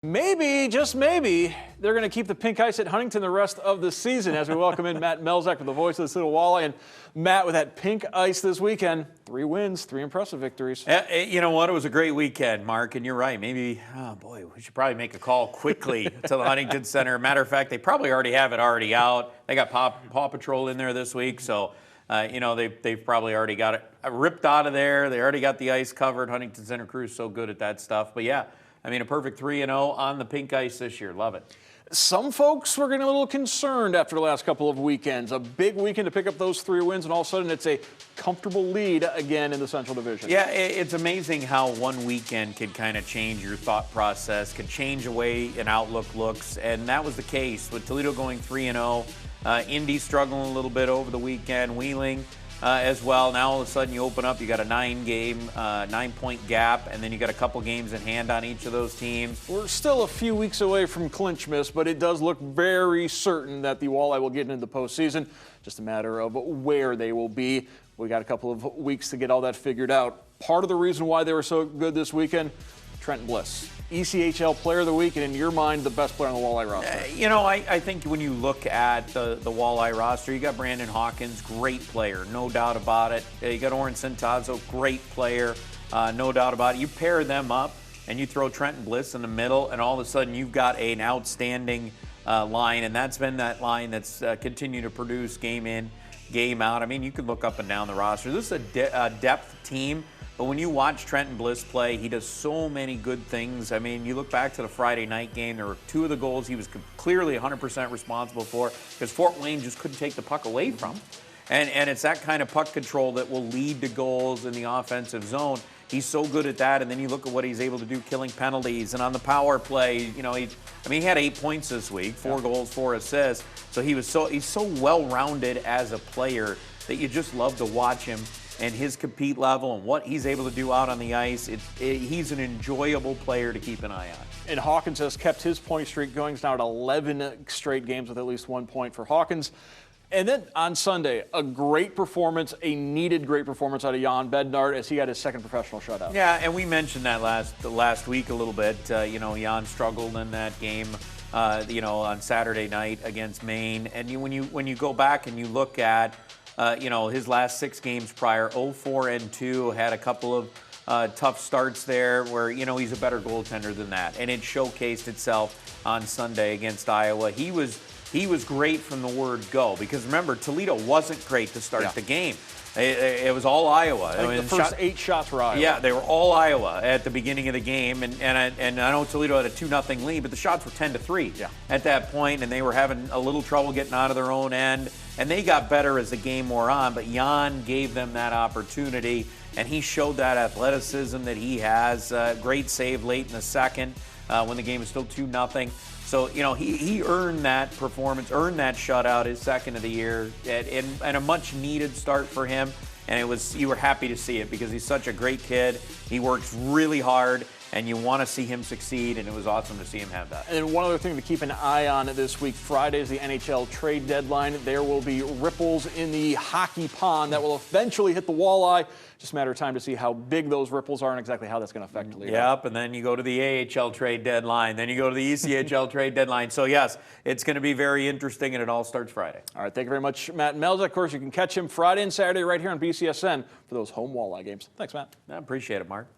Maybe, just maybe, they're going to keep the pink ice at Huntington the rest of the season as we welcome in Matt MELZAK with the voice of the City Walleye. And Matt, with that pink ice this weekend, 3 wins, 3 impressive victories. You know what? It was a great weekend, Mark, and you're right. Maybe, oh boy, we should probably make a call quickly to the Huntington Center. Matter of fact, they probably already have it out. They got Paw Patrol in there this week, so you know, they've probably already got it ripped out of there. They already got the ice covered. Huntington Center crew's so good at that stuff. But yeah, I mean, a perfect 3-0 on the pink ice this year. Love it. Some folks were getting a little concerned after the last couple of weekends. A big weekend to pick up those 3 wins, and all of a sudden it's a comfortable lead again in the Central Division. Yeah, it's amazing how one weekend can kind of change your thought process, can change the way an outlook looks, and that was the case with Toledo going 3-0. Indy struggling a little bit over the weekend, Wheeling as well. Now all of a sudden you open up, you got a 9-point gap, and then you got a couple games in hand on each of those teams. We're still a few weeks away from clinch miss, but it does look very certain that the Walleye will get into the postseason. Just a matter of where they will be. We got a couple of weeks to get all that figured out. Part of the reason why they were so good this weekend, Trent Bliss, ECHL Player of the Week, and in your mind, the best player on the Walleye roster. You know, I think when you look at the Walleye roster, you got Brandon Hawkins, great player, no doubt about it. You got Oren Centazzo, great player, no doubt about it. You pair them up, and you throw Trenton Bliss in the middle, and all of a sudden you've got an outstanding line, and that's been that line that's continued to produce game in, game out. I mean, you could look up and down the roster. This is a depth team. But when you watch Trenton Bliss play, he does so many good things. I mean, you look back to the Friday night game, there were 2 of the goals he was clearly 100% responsible for because Fort Wayne just couldn't take the puck away from him. And it's that kind of puck control that will lead to goals in the offensive zone. He's so good at that, and then you look at what he's able to do killing penalties. And on the power play, you know, he had 8 points this week, 4 goals, 4 assists. So he's so well-rounded as a player that you just love to watch him. And his compete level and what he's able to do out on the ice, he's an enjoyable player to keep an eye on. And Hawkins has kept his point streak going. He's now at 11 straight games with at least 1 point for Hawkins. And then on Sunday, a great performance, a needed great performance out of Jan Bednart as he had his 2nd professional shutout. Yeah, and we mentioned that last week a little bit. You know, Jan struggled in that game, you know, on Saturday night against Maine. And when you go back and you look at you know, his last 6 games prior, 0-4-2, had a couple of tough starts there where, you know, he's a better goaltender than that. And it showcased itself on Sunday against Iowa. He was great from the word go because, remember, Toledo wasn't great to start the game. It was all Iowa. I mean, the first 8 shots were Iowa. Yeah, they were all Iowa at the beginning of the game. And I know Toledo had a 2-0 lead, but the shots were 10-3 at that point, and they were having a little trouble getting out of their own end. And they got better as the game wore on, but Jan gave them that opportunity, and he showed that athleticism that he has. Great save late in the 2nd when the game was still 2-0. So, you know, he earned that performance, earned that shutout, his 2nd of the year, and a much-needed start for him. And you were happy to see it because he's such a great kid. He works really hard, and you want to see him succeed, and it was awesome to see him have that. And one other thing to keep an eye on this week, Friday is the NHL trade deadline. There will be ripples in the hockey pond that will eventually hit the Walleye. Just a matter of time to see how big those ripples are and exactly how that's going to affect Toledo. Yep, and then you go to the AHL trade deadline. Then you go to the ECHL trade deadline. So, yes, it's going to be very interesting, and it all starts Friday. All right, thank you very much, Matt MELZAK. Of course, you can catch him Friday and Saturday right here on BCSN for those home Walleye games. Thanks, Matt. I appreciate it, Mark.